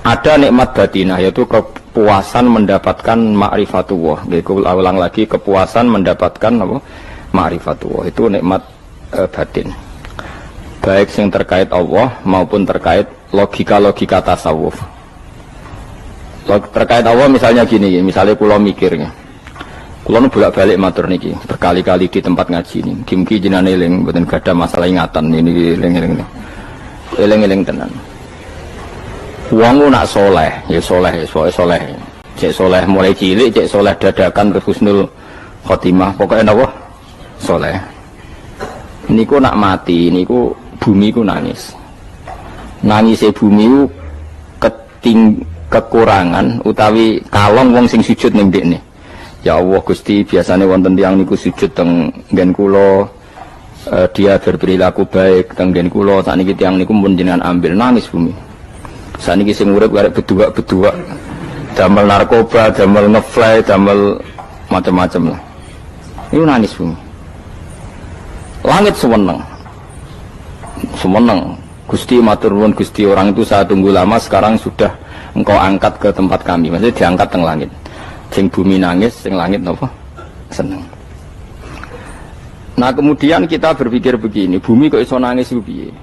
Ada nikmat batinah, yaitu kepuasan mendapatkan ma'rifatullah. Jadi ulang lagi, kepuasan mendapatkan apa? Ma'rifatullah. Itu nikmat batin. Baik yang terkait Allah maupun terkait logika-logika tasawuf. Terkait Allah misalnya gini, misalnya kula mikirnya. Kula nu bolak-balik matur niki, berkali-kali di tempat ngaji ini. Mugi jenengan eling, mboten gadah masalah ingatan ini eling-eling. Eling-eling tenan. Wong nak soleh, ya soleh, soleh. Cek soleh mulai cilik, cek soleh dadakan terus husnul khotimah. Pokoknya napa? Soleh. Niku nak mati, niku bumi ku nangis. Nangisnya bumi ku kekurangan utawi kalong wong sing sujud ning ndekne. Ya Allah Gusti, biasanya wonten tiyang niku sujud teng nggen kula, dia berperilaku baik teng nggen kula, sakniki tiyang niku mun jenengan ambil, nangis bumi. Sakniki sing urip arek bedua-bedua, damel narkoba, damel ngefly, damel macam-macam lah. Ini nangis bumi. Langit seweneng. Seweneng. Gusti matur nuwun Gusti, orang itu saya tunggu lama, sekarang sudah engkau angkat ke tempat kami. Maksudnya diangkat teng langit. Sing bumi nangis, sing langit napa? Seneng. Nah, kemudian kita berpikir begini, bumi kok iso nangis piye?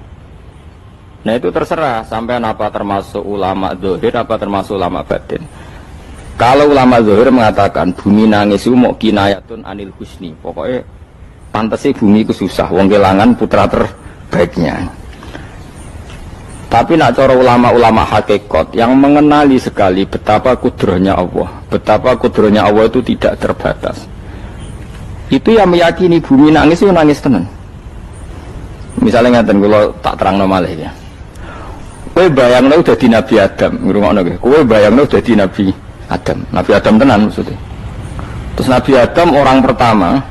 Nah, itu terserah sampean apa termasuk ulama zahir apa termasuk ulama batin. Kalau ulama zahir mengatakan bumi nangis itu mau kinayatun anil husni. Pokoknya pantasnya bumi itu susah, wong kelangan putra terbaiknya. Tapi nak cara ulama-ulama hakikat yang mengenali sekali betapa kudrohnya Allah, betapa kudrohnya Allah itu tidak terbatas. Itu yang meyakini bumi nangis itu nangis tenan. Misalnya ngaten kula tak terangno malih ya. Kowe bayangno dadi Nabi Adam, ngrungokno nggih. Kowe bayangno dadi Nabi Adam. Nabi Adam tenan maksudnya. Terus Nabi Adam orang pertama,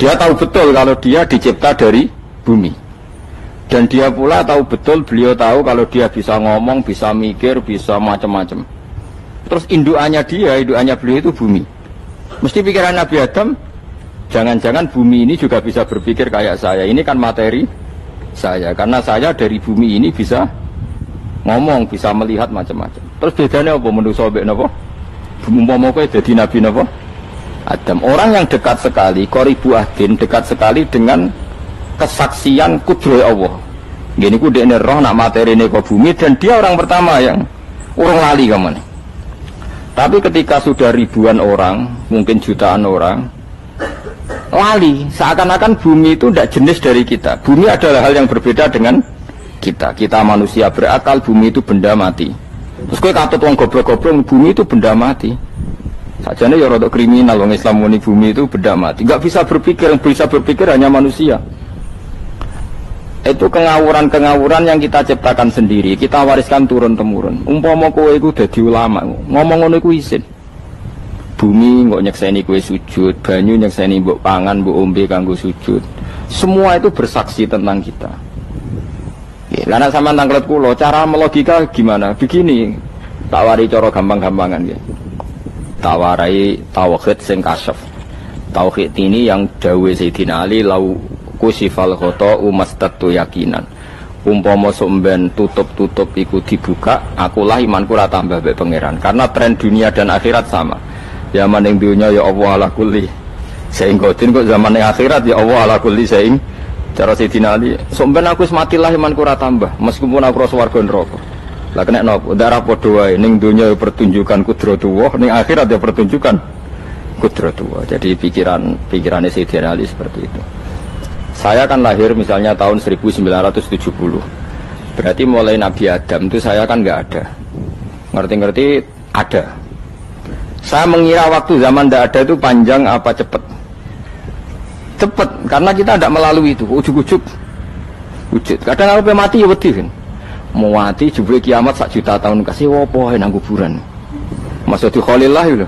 dia tahu betul kalau dia dicipta dari bumi. Dan dia pula tahu betul, beliau tahu kalau dia bisa ngomong, bisa mikir, bisa macam-macam. Terus indukannya beliau itu bumi. Mesti pikiran Nabi Adam, jangan-jangan bumi ini juga bisa berpikir kayak saya. Ini kan materi saya, karena saya dari bumi ini bisa ngomong, bisa melihat macam-macam. Terus bedanya apa manusa mbek napa? Umpama kowe dadi nabi napa? Adam. Orang yang dekat sekali, qoribu ahdin, dekat sekali dengan kesaksian kudroh Allah. Gini ku dekne roh nak materine ke bumi, dan dia orang pertama yang urung lali kamane. Tapi ketika sudah ribuan orang, mungkin jutaan orang, lali, seakan-akan bumi itu tidak jenis dari kita. Bumi adalah hal yang berbeda dengan kita. Kita manusia berakal, bumi itu benda mati. Terus kowe katut wong goblok-goblok, bumi itu benda mati. Sajane ya rada kriminal wong Islam muni bumi itu benda mati. Enggak bisa berpikir, yang bisa berpikir hanya manusia. Itu kengawuran-kengawuran yang kita ciptakan sendiri, kita wariskan turun-temurun. Umpama kowe iku dadi ulama, ngomong ngono iku isin. Bumi nggak nyekseni kue sujud, banyu nyekseni mbok pangan, mbok ombe kanggo sujud. Semua itu bersaksi tentang kita. Karena sama tanglet kulo, cara melogika gimana? Begini, tak wari cara gampang-gampangan ya. Tak warai tauhid sing kasyaf. Tauhid ini yang dawe Sayyidina Ali lau kusifal khoto umastatu yakinan. Umpama somben tutup-tutup iku dibuka, akulah imanku ora tambah mbek pangeran. Karena tren dunia dan akhirat sama. Zaman yang dunia ya Allah ala kulli saing godin, kok zaman yang akhirat ya Allah ala kulli saing. Cara Sayyidina Ali, sampeyan aku matilah imanku ora tambah meskipun aku ora swarga neraka. Lah kena napa? Darah padha wae ning dunia ya pertunjukan kudratullah, ning akhirat ya pertunjukan kudratullah. Jadi pikirannya Sayyidina Ali seperti itu. Saya kan lahir misalnya tahun 1970. Berarti mulai Nabi Adam itu saya kan enggak ada. Ngerti-ngerti ada. Saya mengira waktu zaman tidak ada itu panjang apa cepat? Cepat, karena kita tidak melalui itu. Ujuk-ujuk wujud. Kadang kalau mati ya wedi kan. Mau mati jebule kiamat 1 juta tahun kasih wopo nang kuburan. Maksudnya Khalillah itu.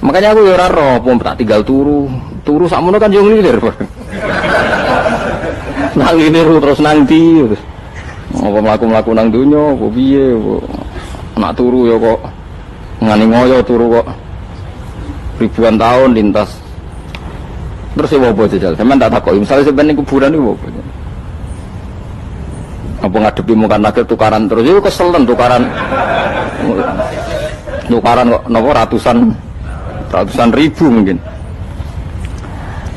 Makanya aku ya ora roh, tak tinggal turu sakmono kan yo nglilir. Nang ini terus nanti. Apa mlaku-mlaku nang donya apa piye? Nak turu ya kok ngani ngoyo turu kok ribuan tahun lintas. Terus ya apa jajal? Sampeyan tak takoki, misalnya sampeyan ning kuburan iku apa? Apa ngadepi muka nakir tukaran terus itu keselen tukaran kok nopo ratusan ribu mungkin.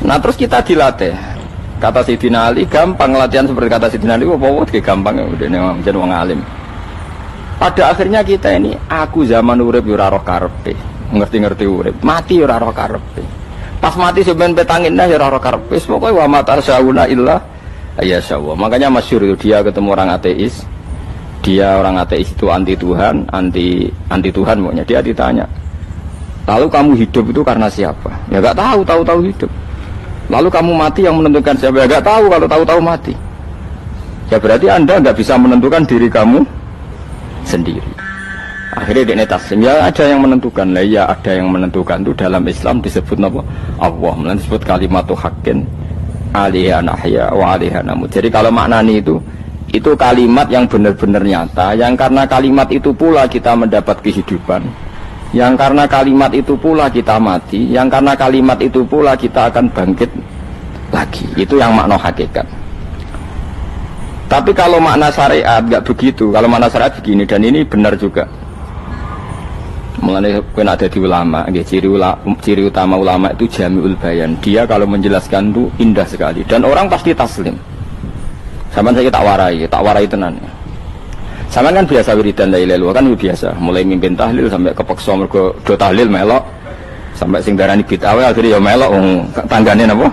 Nah terus kita dilatih. Kata Sayyidina Ali gampang latihan seperti kata Sayyidina Ali, gampang udah jadi wong alim. Pada akhirnya kita ini aku zaman urip yo ora roh karepe, ngerti-ngerti urip, mati yo ora roh karepe. Pas mati sebenarnya petangin dah yo ora roh karepe, pokoke wa mata sauna illa ayyasyallah. Makanya masyhur itu dia ketemu orang ateis. Dia orang ateis itu anti Tuhan, anti Tuhan pokoknya. Dia ditanya, lalu kamu hidup itu karena siapa? Ya enggak tahu hidup. Lalu kamu mati yang menentukan siapa? Ya enggak tahu, kalau tahu mati. Ya berarti Anda enggak bisa menentukan diri kamu sendiri. Akhirnya dia taslim, ya ada yang menentukan. Lah ya ada yang menentukan itu dalam Islam disebut apa? Allah, disebut kalimatu haqqin alaiha nahya wa alaiha namut. Jadi kalau maknanya itu kalimat yang benar-benar nyata, yang karena kalimat itu pula kita mendapat kehidupan, yang karena kalimat itu pula kita mati, yang karena kalimat itu pula kita akan bangkit lagi. Itu yang makna hakikat. Tapi kalau makna syariat nggak begitu. Kalau makna syariat begini, dan ini benar juga. Mengenai kena ada di ulama, ciri utama ulama itu jami'ul bayan. Dia kalau menjelaskan itu indah sekali, dan orang pasti taslim. Sama saya tak warai tenan. Sama kan biasa wiridan la ilaha illallah kan biasa, mulai mimpin tahlil sampai kepeksa mergo do tahlil melok, sampai sing darani bid'ah akhirnya ya melok tanggane napa?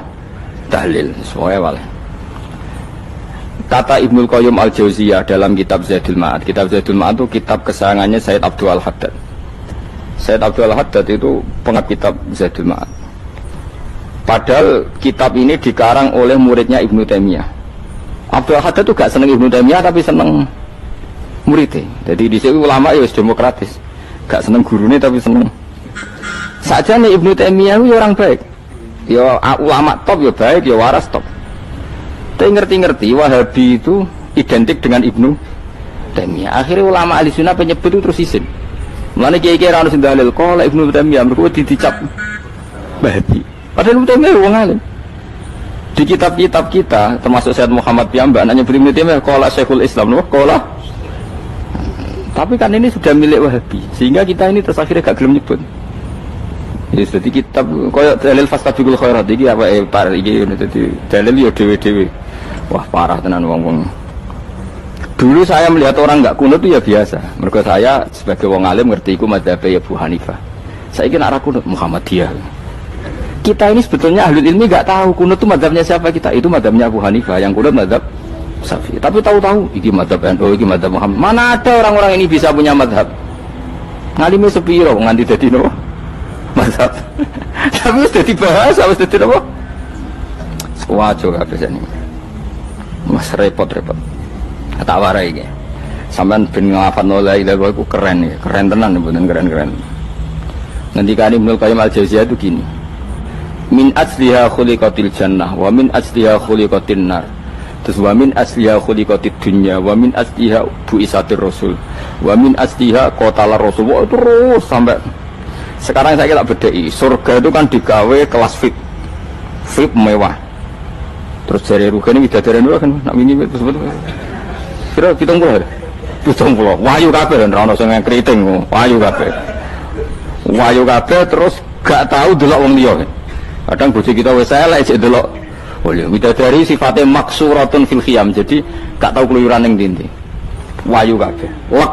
Tahlil. Soale wae. Kata Ibnul Qayyim Al-Jauziyah dalam kitab Zadul Ma'ad. Kitab Zadul Ma'ad itu kitab kesayangannya Sayyid Abdul Al-Haddad. Sayyid Abdul Al-Haddad itu pengarang kitab Zadul Ma'ad. Padahal kitab ini dikarang oleh muridnya Ibnu Taimiyah. Abdul Al-Haddad itu gak seneng Ibnu Taimiyah tapi seneng muridnya. Jadi di sini ulama ya demokratis. Gak seneng gurunya tapi seneng. Saja nih Ibnu Taimiyah itu orang baik. Ya ulama top ya baik, ya waras top. Tapi ngerti-ngerti Wahabi itu identik dengan Ibnu Taimiyah. Akhirnya ulama ahli sunnah penyebut itu terus isin. Mulane kiai-kiai ra ono sing dalil kok lek Ibnu Taimiyah mergo dicap Wahabi. Padahal Ibnu Taimiyah wong alim. Di kitab-kitab kita termasuk Syekh Muhammad piyambak nanya Ibnu Taimiyah qala Syekhul Islam loh qala. Tapi kan ini sudah milik Wahabi sehingga kita ini terus akhirnya gak gelem nyebut. Jadi kitab koyo dalil fastabiqul khairat iki apa par iki dadi dalil yo dhewe-dhewe. Wah parah tenan wong-wong. Dulu saya melihat orang enggak kunut itu ya biasa. Mergo saya sebagai wong alim ngerti iku mazhab Abu Hanifah. Saiki nek ora kunut Muhammadiyah. Kita ini sebetulnya ahli ilmi enggak tahu kunut itu mazhabnya siapa kita. Itu mazhabnya Abu Hanifah, yang kunut mazhab Syafi'i. Tapi tahu-tahu iki mazhab NU, iki mazhab Muhammad. Mana ada orang-orang ini bisa punya mazhab? Ngalime sepiro nganti dadi nopo? Mazhab. Tapi wis dadi bahasa, wis dadi nopo? Wajo kabeh jane. Mas repot-repot. Tak warai iki. Sampeyan ben nglafadzno la ilaha illallah iku keren ya, keren tenan mboten keren-keren. Ngendikane Ibnu Qayyim Al-Jauziyah itu gini. Min asliha khuliqatil jannah wa min asliha khuliqatin nar. Terus wa min asliha khuliqatid dunya wa min asliha bu'isatir rasul wa min asliha qatalar rasul. Terus sampai sekarang saya tak bedai. Surga itu kan digawe kelas VIP mewah. Terus jari rugane widadari dulu kan nak wingi sebut. Kira 70. 70. Wahyu kabeh ora ono sing kriting, wahyu kabeh. Wahyu kabeh terus gak tahu delok wong liya. Kadang bojo kita wis elek sik delok. Oleh widadari sifatnya maksuratun fil khiyam. Jadi gak tahu keluyuran ning ndi. Wahyu kabeh. Lek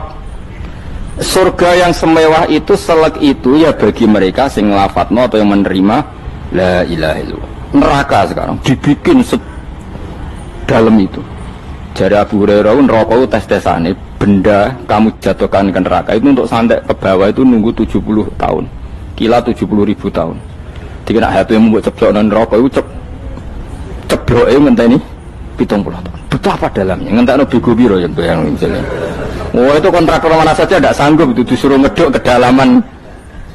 surga yang semewah itu selek itu ya bagi mereka sing nglafatno atau yang menerima la ilaha illallah. Neraka sekarang dibikin dalam itu. Jari Abu Hurairah neraka itu tes-tesane benda kamu jatuhkan ke neraka itu untuk santai ke bawah itu nunggu 70 tahun. Kila 70.000 tahun. Dikira hati yang membuat ceblok neraka itu ceblok itu ngenteni 70 tahun. Betapa dalamnya ngenteni bego biro yang bayang misalnya. Oh itu kontraktor mana saja tidak sanggup itu disuruh ngeduk kedalaman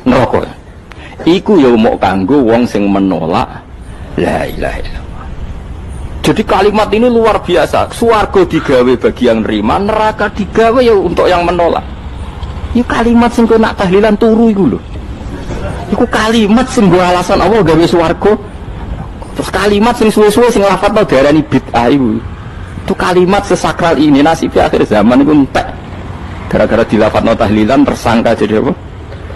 neraka. Iku ya mau kanggo wong sing menolak la ilaha illallah. Jadi kalimat ini luar biasa. Swarga digawe bagi yang nerima, neraka digawe ya untuk yang menolak. Ya kalimat sing kok nak tahlilan turu iku lho. Iku kalimat sing nggo alasan Allah gawe swarga. Terus kalimat sing suwe-suwe sing lafadzno diarani bid'ah iku. Itu kalimat sesakral ini nasibnya akhir zaman itu entek. Gara-gara dilafadzno tahlilan tersangka jadi apa?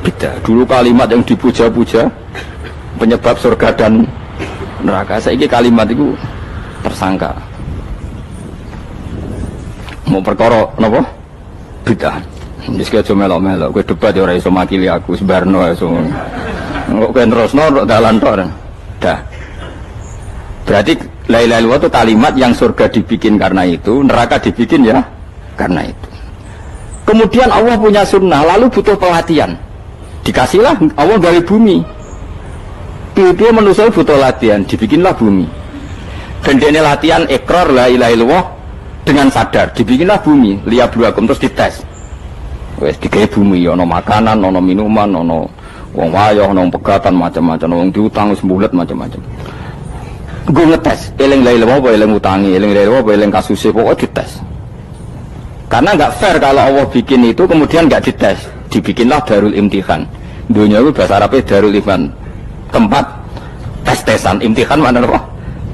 Bidah. Dulu kalimat yang dipuja-puja penyebab surga dan neraka. Saiki kalimat itu tersangka. Mau perkara napa? Bidah. Wis aja melok-melok, kowe debat ya ora iso makili aku sebarno iso. Kok kowe terusno dalan tok. Dah. Berarti la ilaha illallah itu kalimat yang surga dibikin karena itu, neraka dibikin ya karena itu. Kemudian Allah punya sunnah, lalu butuh pelatihan. Dikasihlah Allah dari bumi. Dia manusia butuh latihan, dibikinlah bumi. Dan dia latihan ikrar la ilaha illallah dengan sadar, dibikinlah bumi, liyabluwakum terus dites. Wes digawe bumi, ono makanan, ono minuman, ono wong wayah, ono pegatan macam-macam, wong diutang wis mbulet macam-macam. Gue ngetes, eling la ilaha apa eling utangi, eling la ilaha apa eling kasuse, pokoknya dites. Karena nggak fair kalau Allah bikin itu kemudian nggak dites, dibikinlah darul imtihan. Dunia itu bahasa Arabnya darul imtihan, tempat tes-tesan. Imtihan mana apa?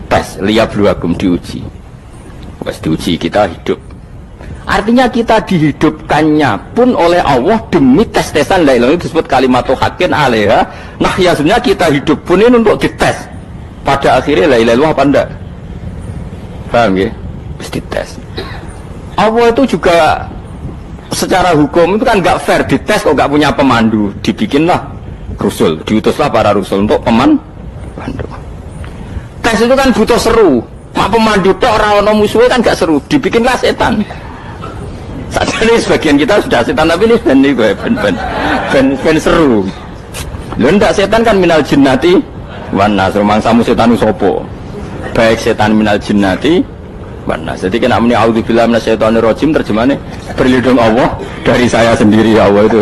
Tes, liyabluwakum, diuji. Wes diuji kita hidup. Artinya kita dihidupkannya pun oleh Allah demi tes-tesan la ilaha itu disebut kalimatu haqqin alaiha. Nah ya sebenarnya kita hidup pun ini untuk dites. Pada akhirnya la ilaha illallah apa enggak? Paham ya? Terus dites. Allah itu juga secara hukum itu kan enggak fair, dites kok enggak punya pemandu, dibikinlah rasul, diutuslah para rasul untuk pemandu. Tes itu kan butuh seru. Mak pemandu tok ora ono musuhe kan enggak seru, dibikinlah setan. Sajane sebagian kita sudah setan tapi ini ben seru. Lho ndak setan kan minal jinnati wan nas, rumangsamu setan usopo. Baik setan minal jinnati wan nas. Jadi kena muni auzubillahi minasyaitonir rajim terjemahane berlindung Allah dari saya sendiri Allah itu.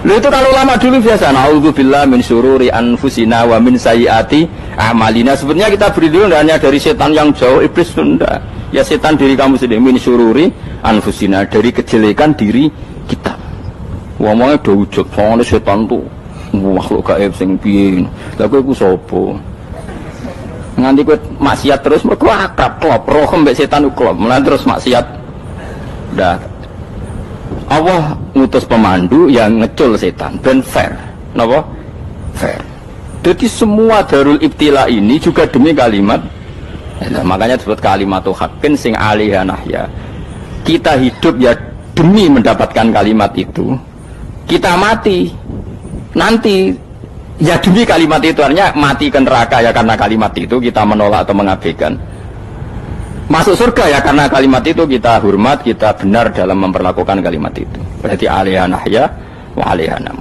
Lho itu kalau lama dulu biasa auzubillahi min syururi anfusina wa min sayyiati a'malina. Sebenarnya kita berlindung hanya dari setan yang jauh, iblis itu enggak. Ya setan diri kamu sendiri, min syururi anfusina, dari kejelekan diri kita. Ngomongnya do ujug, soalnya setan tuh makhluk gaib sing piye. Lah kowe iku sapa? Nganti kowe maksiat terus mergo akrab klop, roh mbek setan klop, mulane terus maksiat. Dah. Allah ngutus pemandu yang ngecul setan, ben fair. Napa? Fair. Jadi semua darul ibtila ini juga demi kalimat. Nah, makanya disebut kalimatu haqqin sing alaiha nahya. Kita hidup ya demi mendapatkan kalimat itu. Kita mati nanti ya demi kalimat itu, artinya mati ke neraka ya karena kalimat itu kita menolak atau mengabaikan. Masuk surga ya karena kalimat itu kita hormat, kita benar dalam memperlakukan kalimat itu. Berarti alaiha nahya wa alaiha nam.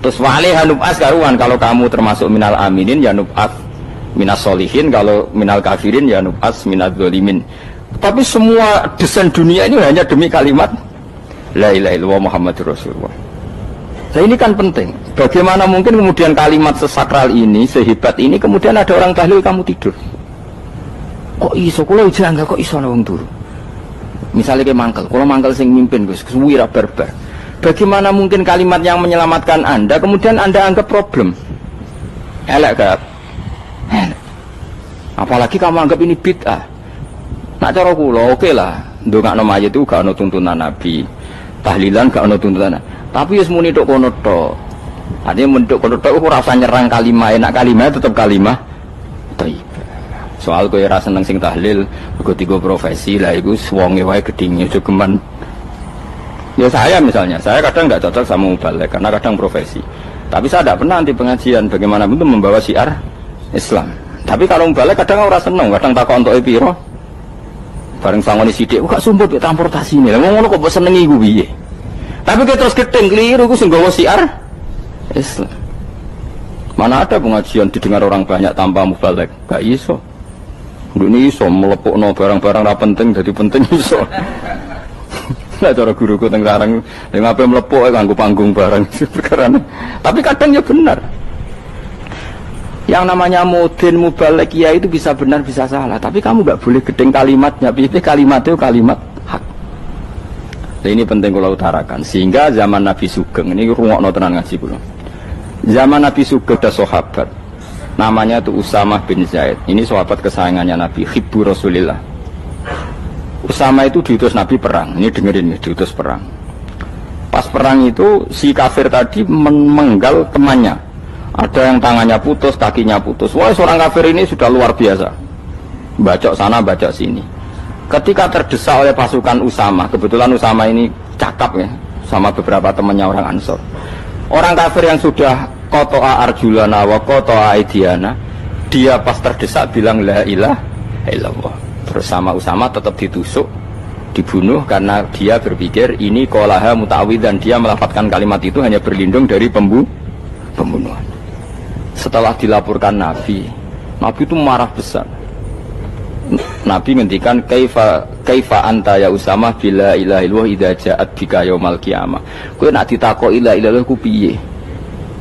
Terus wa alaiha nub'as karuan, kalau kamu termasuk minal aminin ya nub'as minas solihin, kalau minal kafirin ya nub'as minaz zolimin. Tapi semua desain dunia ini hanya demi kalimat la ilaha illallah Muhammadur Rasulullah. Nah ini kan penting. Bagaimana mungkin kemudian kalimat sesakral ini, sehebat ini, kemudian ada orang tahlil kamu tidur. Kok iso? Kalau jangga kok iso wong turu? Misalnya kayak mangkel, kalau mangkel sing mimpin Gus, suwira barbar. Bagaimana mungkin kalimat yang menyelamatkan Anda kemudian Anda anggap problem? Elek gak? Apalagi kamu anggap ini bid'ah. Nak cara kula oke lah, ndongakno mayit itu gak ono tuntunan Nabi. Tahlilan gak ono tuntunan. Tapi wis muni tok kono tok. Artinya menduk kono tok ora usah nyerang kalimah, enak kalimah tetap kalimah thayyibah. Soal kowe ora seneng sing tahlil, mergo tiga profesi lah iku wonge wae gedhinge jogeman. Ya saya misalnya, saya kadang nggak cocok sama mubalek karena kadang profesi. Tapi saya tidak pernah anti pengajian, bagaimanapun itu membawa syiar Islam. Tapi kalau mubalek kadang orang seneng, kadang takut untuk piro. Bareng sangoni sidik, kok sumput ke transportasi ini. Lah ngono kok mbok senengi iku piye? Tapi kita terus gedeng keliru iku sing nggawa syiar Islam. Mana ada pengajian didengar orang banyak tanpa mubalek? Gak iso. Ini iso melepukno barang-barang ra penting jadi penting iso. Nah cara guruku teng larang ngapain melepuk nganggo panggung barang perkara. Tapi kadang ya benar. Yang namanya mudin mubalek ya itu bisa benar bisa salah. Tapi kamu nggak boleh gedeng kalimatnya. Pilih kalimat itu kalimat hak. Nah, ini penting kalau utarakan. Sehingga zaman Nabi Sugeng ini rungokno tenan ngaji kula. Zaman Nabi Sugeng ada sahabat. Namanya itu Usamah bin Zaid. Ini sahabat kesayangannya Nabi, hibbu Rasulillah. Usama itu diutus Nabi perang. Ini dengerin nih, diutus perang. Pas perang itu si kafir tadi menggal temannya. Ada yang tangannya putus, kakinya putus. Wah, seorang kafir ini sudah luar biasa. Bacok sana, bacok sini. Ketika terdesak oleh pasukan Usama, kebetulan Usama ini cakap ya, sama beberapa temannya orang Ansor. Orang kafir yang sudah kotoa arjulana wa kotoa aidiana, dia pas terdesak bilang la ilaha illallah. Terus sama Usama tetap ditusuk, dibunuh karena dia berpikir ini qolaha muta'awid, dan dia melafadzkan kalimat itu hanya berlindung dari pembunuhan. Setelah dilaporkan Nabi itu marah besar. Nabi ngendikan kaifa anta ya Usama bila ilaha illallah idza ja'at bika yaumal qiyamah. Kowe nek ditakoki la ilaha illallah ku piye?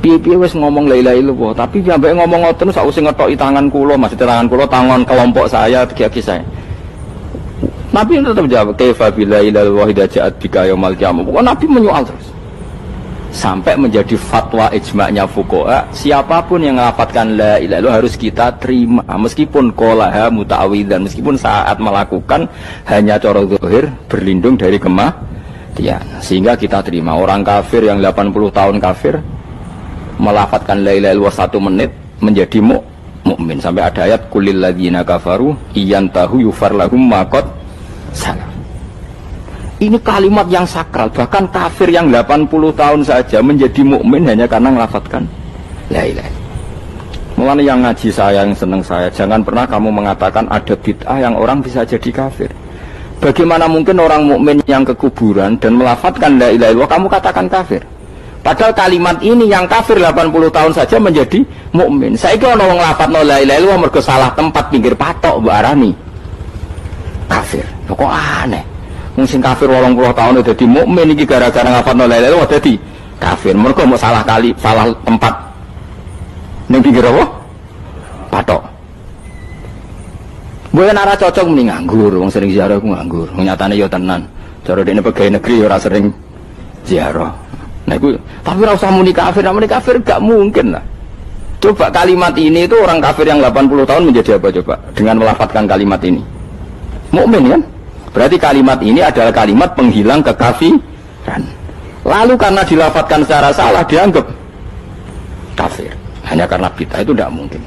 Piye-piye wis ngomong la ilaha illallah, tapi sampai ngomong ngoten sakwise ngetoki tangan kula, maksud tangan kula tangan kelompok saya, kaki saya. Nabi tetap jawab kaifa bila ilaha illallah idza ja'at bika yaumal qiyamah. Pokoknya Nabi menyoal terus. Sampai menjadi fatwa ijma'nya fuqaha, siapapun yang melafadzkan la ilaha illallah harus kita terima meskipun qolaha muta'awidzan, meskipun saat melakukan hanya cara zahir berlindung dari kematian, sehingga kita terima. Orang kafir yang 80 tahun kafir melafadzkan la ilaha illallah 1 menit menjadi mukmin. Sampai ada ayat kulil ladzina kafaru iyantahu yufar lahum ma qad salaf. Ini kalimat yang sakral, bahkan kafir yang 80 tahun saja menjadi mukmin hanya karena melafadzkan la ilaha. Mulanya yang ngaji saya, yang seneng saya, jangan pernah kamu mengatakan ada bid'ah yang orang bisa jadi kafir. Bagaimana mungkin orang mukmin yang ke kuburan dan melafadzkan la ilaha illallah kamu katakan kafir? Padahal kalimat ini yang kafir 80 tahun saja menjadi mukmin. Saiki ana wong nglafadzno la ilaha illallah mergo salah tempat pinggir patok mbok arani kafir. Kok aneh. Mungkin kafir 80 tahun udah dadi mukmin iki gara-gara ngafalno la ilaha illallah dadi kafir. Mergo mau salah tempat. Ning pinggir apa? Patok. Boyo nek ora cocok muni nganggur, wong sering ziarah ku nganggur. Nyatane ya tenan. Cara dene pegawai negeri ora sering ziarah. Nah iku tapi ora usah muni kafir, muni kafir gak mungkin lah. Coba kalimat ini itu orang kafir yang 80 tahun menjadi apa coba dengan melafadzkan kalimat ini? Mukmin kan? Berarti kalimat ini adalah kalimat penghilang kekafiran. Lalu karena dilafadzkan secara salah dianggap kafir. Hanya karena bid'ah itu tidak mungkin.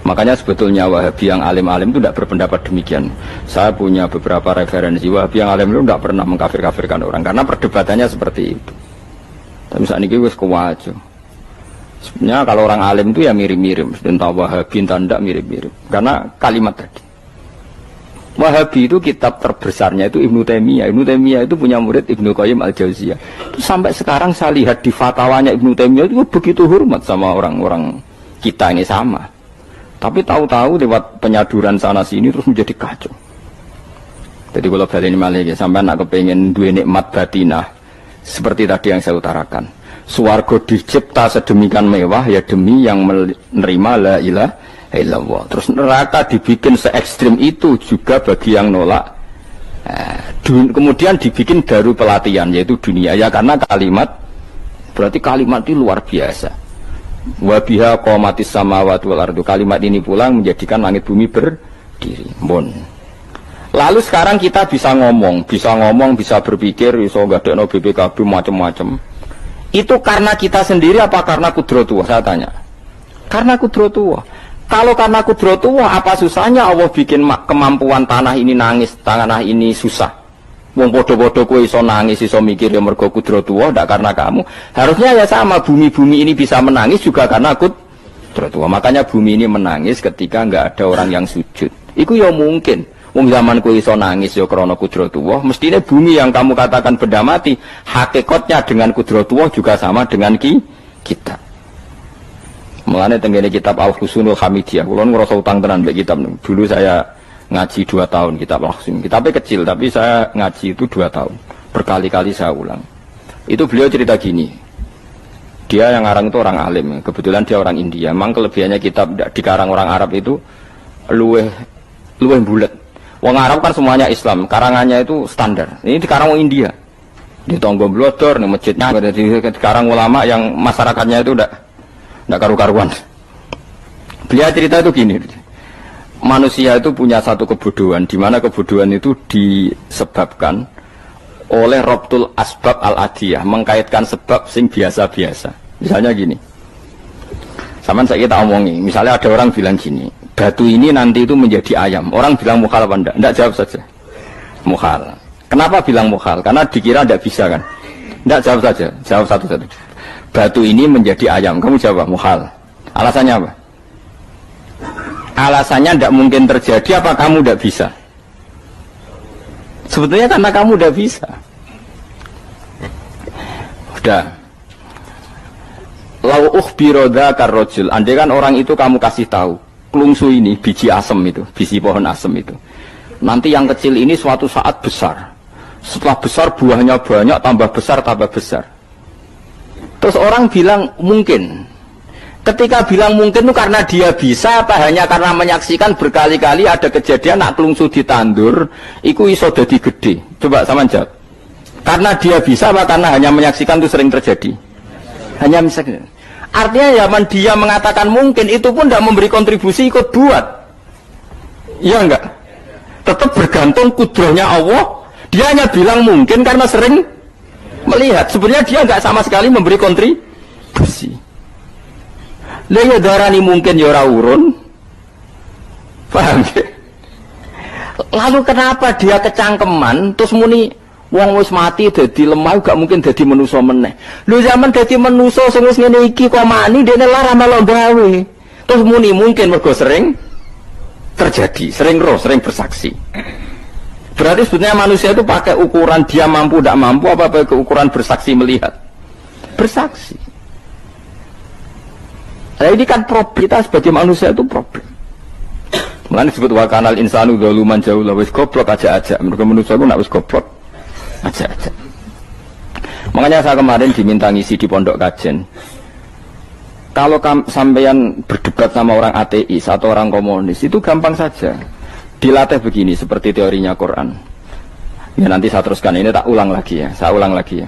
Makanya sebetulnya Wahabi yang alim-alim itu tidak berpendapat demikian. Saya punya beberapa referensi Wahabi yang alim itu tidak pernah mengkafir-kafirkan orang karena perdebatannya seperti itu. Tapi saat ini wis kuwajo. Sebenarnya kalau orang alim itu ya mirip-mirip, entah Wahabi entah tidak mirip-mirip. Karena kalimat tadi. Wahabi itu kitab terbesarnya itu Ibnu Taimiyah. Ibnu Taimiyah itu punya murid Ibnu Qayyim Al-Jauziyah. Itu sampai sekarang saya lihat di fatwanya Ibnu Taimiyah itu begitu hormat sama orang-orang kita ini sama. Tapi tahu-tahu lewat penyaduran sana sini terus menjadi kacau. Jadi kalau balik ini malah ya, sampai nak kepengen dua nikmat batinah seperti tadi yang saya utarakan. Swarga dicipta sedemikian mewah ya demi yang menerima la ilaha illallah. Terus neraka dibikin se ekstrim itu juga bagi yang nolak. Kemudian dibikin daru pelatihan yaitu dunia ya karena kalimat berarti kalimat itu luar biasa. Wa biha qamatis samawati wal ardu. Kalimat ini pulang menjadikan langit bumi berdiri. Lalu sekarang kita bisa ngomong, bisa berpikir, bisa ngadekno BPKB macam-macam. Itu karena kita sendiri apa karena kudratullah? Saya tanya. Karena kudratullah. Kalau karena kudratullah, apa susahnya Allah bikin kemampuan tanah ini nangis, tanah ini susah. Wong podo-podo kowe iso nangis, iso mikir ya mergo kudratullah, ndak karena kamu. Harusnya ya sama, bumi-bumi ini bisa menangis juga karena kudratullah. Makanya bumi ini menangis ketika enggak ada orang yang sujud. Iku ya mungkin. Wong zaman kowe iso nangis ya krana kudratullah, mestine bumi yang kamu katakan benda mati, hakikatnya dengan kudratullah juga sama dengan kita. Mulane tenggene kitab Al-Husunul Hamidiyah, kula ngrasa utang tenan mbek kitab. Dulu saya ngaji 2 tahun kitab Al-Husun. Kitabnya kecil tapi saya ngaji itu 2 tahun. Berkali-kali saya ulang. Itu beliau cerita gini. Dia yang ngarang itu orang alim, kebetulan dia orang India. Memang kelebihannya kitab dikarang orang Arab itu luweh bulet. Wong Arab kan semuanya Islam, karangannya itu standar. Ini dikarang orang India. Di Tonggo Blodor, di masjidnya, dikarang ulama yang masyarakatnya itu udah karu-karuan. Beliau cerita itu gini, manusia itu punya satu kebodohan, di mana kebodohan itu disebabkan oleh robtul asbab al-adiyah, mengkaitkan sebab sing biasa-biasa. Misalnya gini, sama saya kita omongi, misalnya ada orang bilang gini, batu ini nanti itu menjadi ayam. Orang bilang mukhal apa enggak? Enggak, jawab saja. Mukhal. Kenapa bilang mukhal? Karena dikira enggak bisa kan? Enggak, jawab saja. Jawab satu-satu. Batu ini menjadi ayam. Kamu jawab mukhal. Alasannya apa? Alasannya enggak mungkin terjadi apa kamu enggak bisa? Sebetulnya karena kamu enggak bisa. Udah. Lau ukhbiro dzakar rajul. Andai kan orang itu kamu kasih tahu, klungsu ini biji asem itu, biji pohon asem itu. Nanti yang kecil ini suatu saat besar. Setelah besar buahnya banyak, tambah besar, tambah besar. Terus orang bilang mungkin. Ketika bilang mungkin itu karena dia bisa apa hanya karena menyaksikan berkali-kali ada kejadian nak klungsu ditandur, iku iso dadi gede. Coba sama jawab. Karena dia bisa apa karena hanya menyaksikan itu sering terjadi? Hanya misalnya. Artinya zaman dia mengatakan mungkin itu pun tidak memberi kontribusi ikut buat. Iya enggak? Tetap bergantung kudrahnya Allah. Dia hanya bilang mungkin karena sering melihat. Sebenarnya dia enggak sama sekali memberi kontribusi. Lah ya darani mungkin ya ora urun. Paham ya? Lalu kenapa dia kecangkeman terus muni wong wis mati dadi lemah gak mungkin dadi manusa meneh. Lho zaman dadi manusa sing wis ngene iki kok mani dene lara melo gawe. Terus muni mungkin mergo sering terjadi, sering roh, sering bersaksi. Berarti sebetulnya manusia itu pakai ukuran dia mampu tidak mampu apa pakai ukuran bersaksi melihat. Bersaksi. Nah ini kan problem kita sebagai manusia itu problem. Mulane disebut wa kanal insanu dzaluman jahula wis goblok aja-aja. Mergo manusia itu nak wis goblok aja. Makanya saya kemarin diminta ngisi di pondok kajen. Kalau sampeyan berdebat sama orang ateis atau orang komunis itu gampang saja. Dilatih begini seperti teorinya Quran. Ya nanti saya teruskan ini tak ulang lagi ya. Saya ulang lagi ya.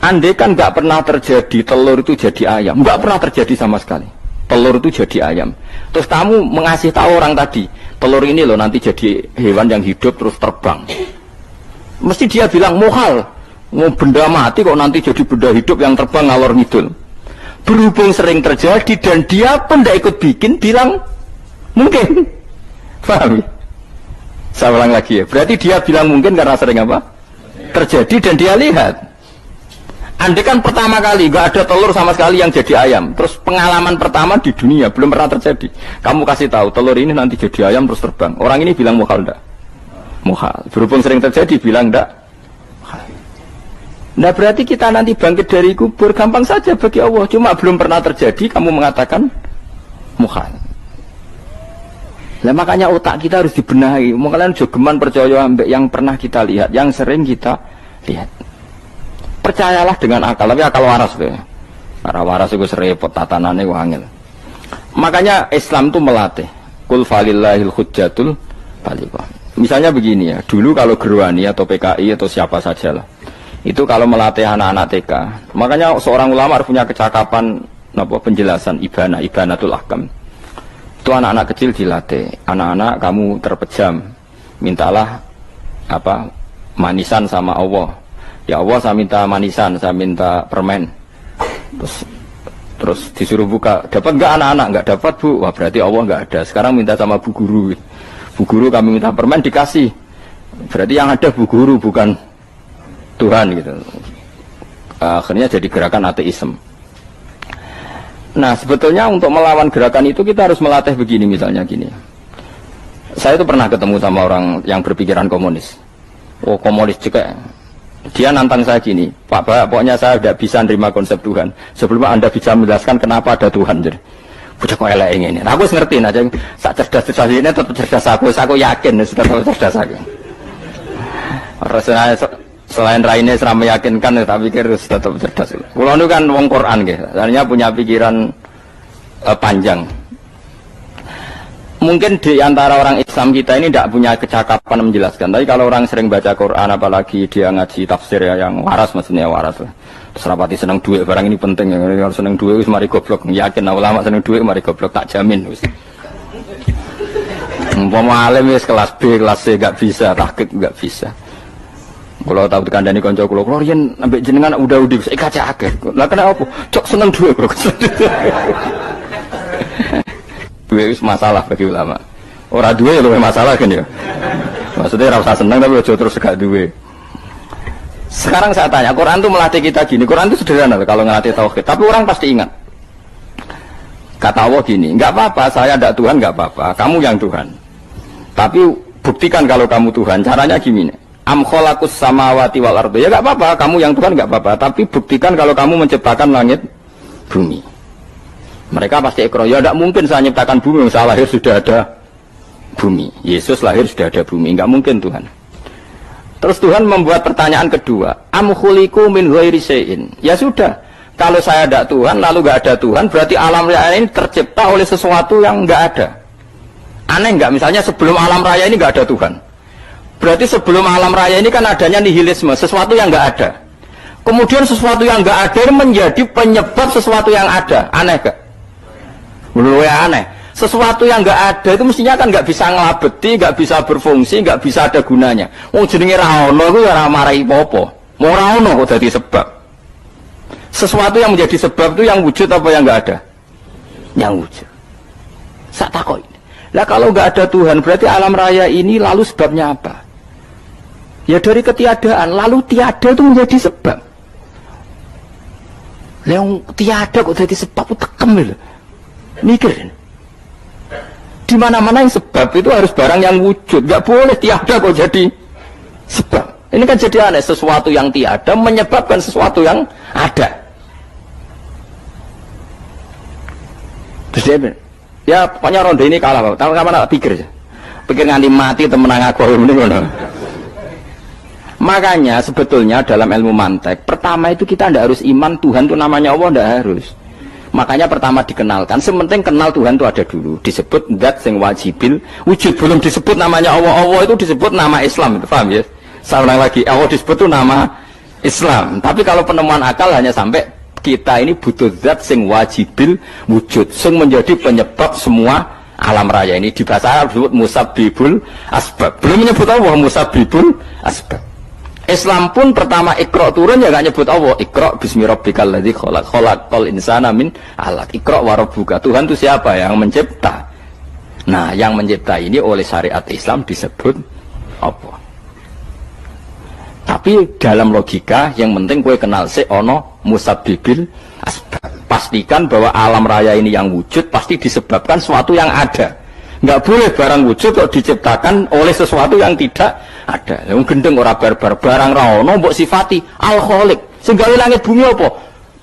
Andai kan nggak pernah terjadi telur itu jadi ayam, nggak pernah terjadi sama sekali. Telur itu jadi ayam. Terus kamu mengasih tahu orang tadi, telur ini loh nanti jadi hewan yang hidup terus terbang. Mesti dia bilang mukhal, mau benda mati kok nanti jadi benda hidup yang terbang ngalor ngidul. Berhubung sering terjadi dan dia pun tidak ikut bikin, bilang mungkin. Paham? Saya ulang lagi ya. Berarti dia bilang mungkin karena sering apa? Terjadi dan dia lihat. Andai kan pertama kali nggak ada telur sama sekali yang jadi ayam, terus pengalaman pertama di dunia belum pernah terjadi. Kamu kasih tahu telur ini nanti jadi ayam terus terbang. Orang ini bilang mukhal enggak? Mukhal. Berhubung sering terjadi bilang enggak. Nah berarti kita nanti bangkit dari kubur gampang saja bagi Allah. Cuma belum pernah terjadi kamu mengatakan mukhal. Nah makanya otak kita harus dibenahi. Makanya jogeman percaya yang pernah kita lihat, yang sering kita lihat. Percayalah dengan akal, tapi akal waras deh. Karena waras itu serepot tatanannya wangil. Makanya Islam itu melatih. Kul falillahil hujjatul balighah. Misalnya begini ya, dulu kalau Gerwani atau PKI atau siapa saja lah, itu kalau melatih anak-anak TK, makanya seorang ulama harus punya kecakapan penjelasan ibanatul ahkam. Itu anak-anak kecil dilatih, anak-anak kamu terpejam, mintalah manisan sama Allah. Ya Allah saya minta manisan, saya minta permen. Terus disuruh buka, dapat enggak anak-anak? Enggak dapat bu, wah berarti Allah enggak ada. Sekarang minta sama bu guru. Bu guru kami minta permen dikasih. Berarti yang ada bu guru bukan Tuhan gitu. Akhirnya jadi gerakan ateisme. Nah sebetulnya untuk melawan gerakan itu kita harus melatih begini misalnya gini. Saya itu pernah ketemu sama orang yang berpikiran komunis. Oh komunis juga. Dia nantang saya gini, Pak pokoknya saya tidak bisa nerima konsep Tuhan sebelum Anda bisa menjelaskan kenapa ada Tuhan. Jadi bocah kok elek ini. Nah, aku ngerti aja, sak cerdas ini tetap cerdas aku yakin tetap cerdas aku. Rasanya selain raine seram meyakinkan, tapi pikir tetap cerdas. Kulo nu kan wong Quran nggih, artinya punya pikiran panjang. Mungkin di antara orang Islam kita ini tidak punya kecakapan menjelaskan. Tapi kalau orang sering baca Quran, apalagi dia ngaji tafsir ya, yang waras maksudnya waras. Serapati seneng duit barang ini penting ya. Kalau seneng duit wis mari goblok. Yakin ulama seneng duit mari goblok tak jamin wis. Umpama alim wis kelas B, kelas C enggak bisa, tahqiq enggak bisa. Kalau tahu dikandani kanca kula riyen ambek jenengan udah saya kaca akeh. Lah kenapa? Cok seneng duit kok. Duit wis masalah bagi ulama. Ora duwe lho masalah kan ya. Maksudnya ora usah seneng tapi aja terus gak duwe. Sekarang saya tanya, Quran itu melatih kita gini. Quran itu sederhana kalau ngelatih tauhid, tapi orang pasti ingat. Kata Allah gini, enggak apa-apa, saya tidak Tuhan, enggak apa-apa. Kamu yang Tuhan. Tapi buktikan kalau kamu Tuhan. Caranya gini. Am khalaqus samawati wal ardi. Ya enggak apa-apa, kamu yang Tuhan enggak apa-apa, tapi buktikan kalau kamu menciptakan langit bumi. Mereka pasti ikrar, ya enggak mungkin saya menciptakan bumi, saya lahir sudah ada bumi. Yesus lahir sudah ada bumi, enggak mungkin Tuhan. Terus Tuhan membuat pertanyaan kedua, am khuliqu min ghairi syai'in. Ya sudah, kalau saya tidak Tuhan lalu enggak ada Tuhan, berarti alam raya ini tercipta oleh sesuatu yang enggak ada. Aneh enggak? Misalnya sebelum alam raya ini enggak ada Tuhan. Berarti sebelum alam raya ini kan adanya nihilisme, sesuatu yang enggak ada. Kemudian sesuatu yang enggak ada ini menjadi penyebab sesuatu yang ada. Aneh enggak? Menurut saya aneh. Sesuatu yang enggak ada itu mestinya kan enggak bisa ngelabeti, enggak bisa berfungsi, enggak bisa ada gunanya. Wong jenenge ra ono iku ya ora marai apa-apa. Mau ra ono kok dadi sebab. Sesuatu yang menjadi sebab itu yang wujud apa yang enggak ada? Yang wujud. Sak takok. Lah kalau enggak ada Tuhan berarti alam raya ini lalu sebabnya apa? Ya dari ketiadaan, lalu tiada itu menjadi sebab. Lah yang tiada kok jadi sebab itu tekem lho. Mikir. Di mana-mana yang sebab itu harus barang yang wujud, nggak boleh tiada kok jadi sebab. Ini kan jadi aneh, sesuatu yang tiada menyebabkan sesuatu yang ada. Terus dia, ya pokoknya ronde ini kalah, tahu kapan tak pikir aja, pikir nganti mati temenang aku ini ngono. Makanya sebetulnya dalam ilmu mantek, pertama itu kita tidak harus iman Tuhan itu namanya Allah, tidak harus. Makanya pertama dikenalkan, sementing kenal Tuhan itu ada dulu. Disebut zat sing wajibil wujud, belum disebut namanya Allah. Allah itu disebut nama Islam, itu paham ya? Saya ulang lagi, Allah disebut itu nama Islam. Tapi kalau penemuan akal hanya sampai kita ini butuh zat sing wajibil wujud, sing menjadi penyebab semua alam raya ini. Di bahasa Arab disebut musabbibul asbab. Belum menyebut Allah musabbibul asbab. Islam pun pertama Iqra turun ya gak nyebut Allah. Iqra bismi rabbikal ladzi khalaq, khalaqal insana min 'alaq. Iqra wa rabbuka. Tuhan itu siapa? Yang mencipta. Nah, yang mencipta ini oleh syariat Islam disebut apa? Tapi dalam logika yang penting kowe kenal sik ana musabbibil asbab. Pastikan bahwa alam raya ini yang wujud pasti disebabkan sesuatu yang ada. Enggak boleh barang wujud kok diciptakan oleh sesuatu yang tidak ada. Yang gendeng ora barbar, barang ra ono mbok sifati al-khaliq. Sing gawe langit bumi apa?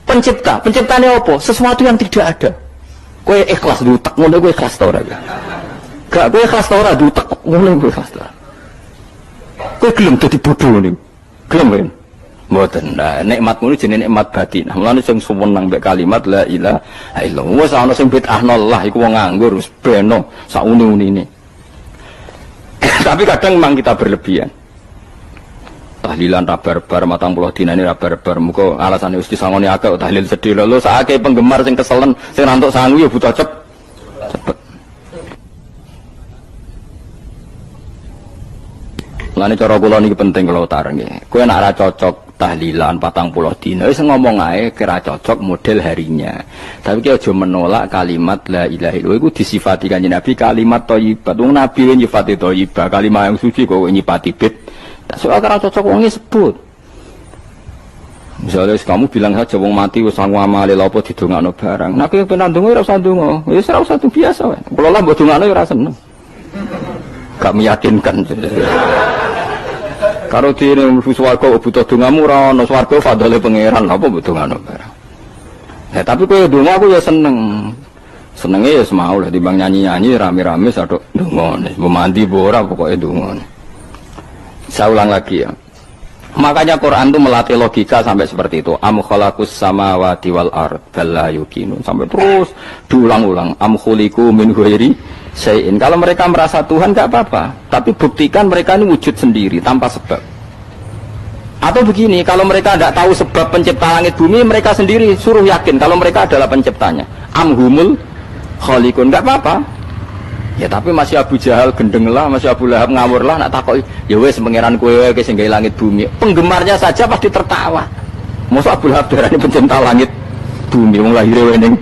Pencipta. Penciptane apa? Sesuatu yang tidak ada. Kowe ikhlas dutek ngono kowe ikhlas ta ora? Gak kowe ikhlas ta ora dutek ngono kowe ikhlas ta. Kowe gelem dadi bodho ngene. Gelem kan? Mboten. Nah, nikmatmu iki jenenge nikmat batin. Mulane sing suwenang mbek kalimat la ilaha illallah. Wis ana sing bid'ahno Allah iku wong nganggur wis beno sak uni-unine. Tapi kadang memang kita berlebihan. Tahlilan ra barbar 40 dinane ra barbar. Muga alasane wis disangoni akeh tahlil sedih lho sakake penggemar sing keselen sing rantuk sangu ya butuh cepet. Mulane cara kula niki penting kula utarengi. Kowe nek ora cocok tahlilan 40 dina wis ngomong ae kira cocok model harinya. Tapi ki aja menolak kalimat la ilaha illallah iku disifati Kanjeng Nabi kalimat thayyibah. Wong Nabi nyifati thayyibah, kalimat yang suci kok nyifati bid. Tak soal kira cocok wong sebut. Misalnya kamu bilang saja wong mati wis sangu amale lha apa didongakno barang. Nek kowe pengen ndonga ora usah ndonga. Wis ora usah biasa wae. Kula lah mbok dongakno ora seneng. Gak meyakinkan. Karo dene mlebu swarga butuh dongamu ora ana swarga fadhole pangeran apa butuh ngono barang. Ya tapi kowe donga aku ya seneng. Senenge ya semau lah timbang nyanyi-nyanyi rame-rame sadok donga. Mbok mandi mbok ora pokoke donga. Saya ulang lagi ya. Makanya Quran itu melatih logika sampai seperti itu. Am khalaqus samawati wal ard bal la yuqinun. Sampai terus diulang-ulang. Am khuliqu min ghairi syai'in. Kalau mereka merasa Tuhan enggak apa-apa, tapi buktikan mereka ini wujud sendiri tanpa sebab. Atau begini, kalau mereka tidak tahu sebab pencipta langit bumi, mereka sendiri suruh yakin kalau mereka adalah penciptanya. Amhumul khaliqun, nggak apa-apa. Ya tapi masih Abu Jahal gendeng lah, masih Abu Lahab ngawur lah, nak takoi. Ya wes pangeran kowe ke sing gawe langit bumi. Penggemarnya saja pasti tertawa. Masa Abu Lahab darani pencipta langit bumi, wong lahir ning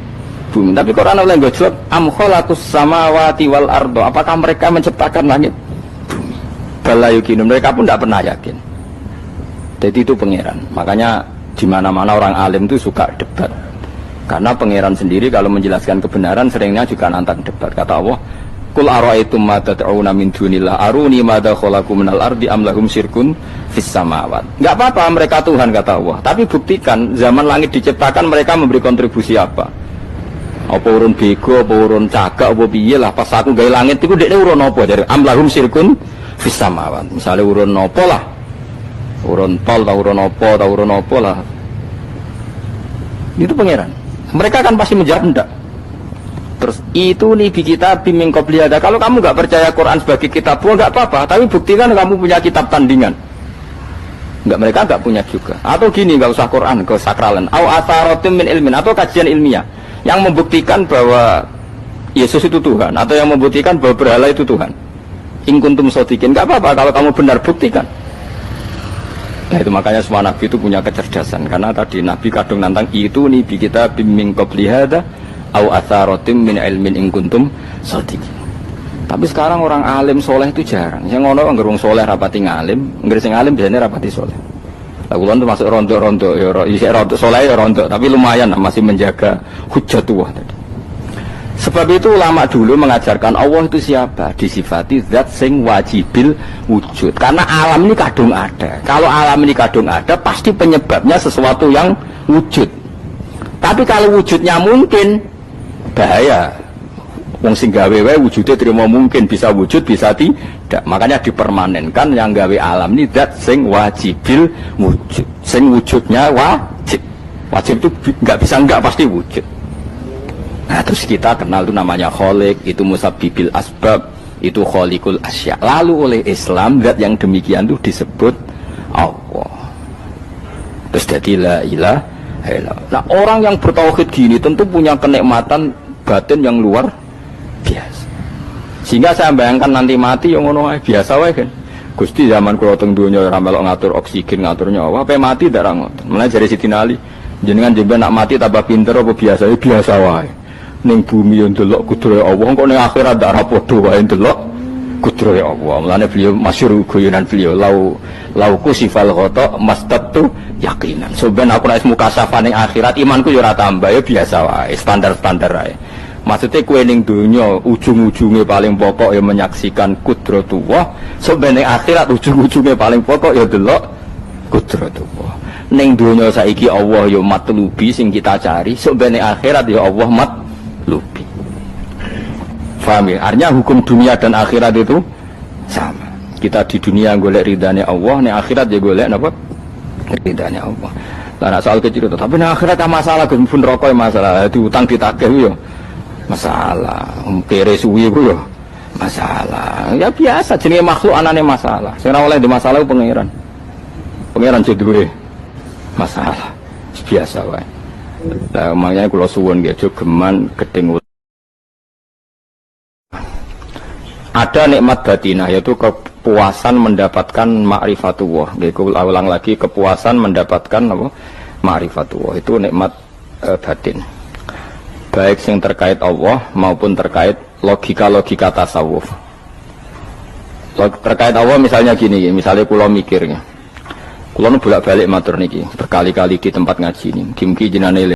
bumi. Tapi Quran oleh gojlok, am khalaqus samawati wal ardo. Apakah mereka menciptakan langit bumi? Bala yuqinu, mereka pun tidak pernah yakin. Jadi itu pangeran. Makanya di mana-mana orang alim itu suka debat. Karena pangeran sendiri kalau menjelaskan kebenaran seringnya juga nantang debat. Kata Allah, "Qul ara'aytum ma tad'una min dunillah aruni madza khalaqu minal ardi am lahum syirkun fis samawat." Enggak apa-apa mereka Tuhan kata Allah, tapi buktikan zaman langit diciptakan mereka memberi kontribusi apa? Apa urun bego, apa urun cagak, apa piye lah pas aku gawe langit iku dekne urun apa dari am lahum syirkun fis samawat. Misale urun apa lah? Urun tol, urun apa lah. Itu pangeran. Mereka kan pasti menjawab enggak. Terus itu nih di kitab min qabli hada. Kalau kamu nggak percaya Quran sebagai kitab, nggak apa-apa. Tapi buktikan kamu punya kitab tandingan. Nggak, mereka nggak punya juga. Atau gini, nggak usah Quran, nggak sakralan. Au atharatim min ilmin, atau kajian ilmiah yang membuktikan bahwa Yesus itu Tuhan, atau yang membuktikan bahwa berhala itu Tuhan. In kuntum shodiqin, nggak apa-apa kalau kamu benar, buktikan. Nah itu makanya semua nabi itu punya kecerdasan, karena tadi nabi kadung nantang itu nih di kitab min qabli hada au atharatim min ilmin in kuntum shodiqin. Tapi sekarang orang alim soleh itu jarang. Yang ngono ngerung soleh rapati ngalim, nggak sing alim biasanya rapati soleh. Lah kula tuh masuk rontok-rontok ya isih rontok soleh ya rontok, tapi lumayan masih menjaga hujjatullah tadi. Sebab itu ulama dulu mengajarkan Allah itu siapa? Disifati zat sing wajibil wujud. Karena alam ini kadung ada. Kalau alam ini kadung ada, pasti penyebabnya sesuatu yang wujud. Tapi kalau wujudnya mungkin, bahaya. Wong sing gawe wae wujudnya terima mungkin, bisa wujud bisa tidak. Makanya dipermanenkan yang gawe alam ini zat sing wajibil wujud. Sing wujudnya wajib. Wajib itu enggak bisa enggak, pasti wujud. Nah terus kita kenal itu namanya khaliq, itu musabbibil asbab, itu khaliqul asya. Lalu oleh Islam zat yang demikian itu disebut Allah. Terus jadi la ilaha illallah. Nah orang yang bertauhid gini tentu punya kenikmatan batin yang luar biasa. Sehingga saya bayangkan nanti mati yang ngono biasa wae kan. Gusti zaman kula teng donya ora melok ngatur oksigen, ngatur nyawa, ape mati ndak ra ngoten. Mulane jare Siti Ali, jenengan jemben nak mati tambah pinter apa biasa? Ya biasa wae. Ning bumi yo ndelok kudrohe Allah, kok ning akhirat ndak ra padha wae ndelok kudrohe Allah. Mulane beliau masyhur guyonan beliau lauku sifal ghata mastatu yakinan. So ben aku nek mukasafah ning akhirat imanku yo ora tambah, ya biasa wae, standar-standar wae. Maksudnya kue ning dunya ujung-ujungnya paling pokok ya menyaksikan kudratullah. So ben ning akhirat ujung-ujungnya paling pokok ya delok kudratullah. Ning dunya saiki Allah ya matlubi sing kita cari, so ben ning akhirat ya Allah lupi. Faham ya? Artinya hukum dunia dan akhirat itu sama. Kita di dunia golek ridhanya Allah, di akhirat ya golek apa? Ridhanya Allah. Lah soal kecil itu, tapi di akhirat ada masalah, pun rokok masalah, diutang ditagih ya masalah, kere suwi ya masalah. Ya biasa, jenenge makhluk anane masalah. Sing ora oleh di masalah pangeran. Pangeran duwe masalah. Biasa wae. Lah makanya kula suwun nggih aja geman gedeng. Ada nikmat batinah yaitu kepuasan mendapatkan ma'rifatullah. Nggih kula ulang lagi, kepuasan mendapatkan apa? Ma'rifatullah. Itu nikmat batin. Baik yang terkait Allah maupun terkait logika-logika tasawuf. Terkait Allah misalnya gini, misalnya kula mikirnya. Kula nu bolak-balik matur niki berkali-kali di tempat ngaji ini. Mugi-mugi jenengan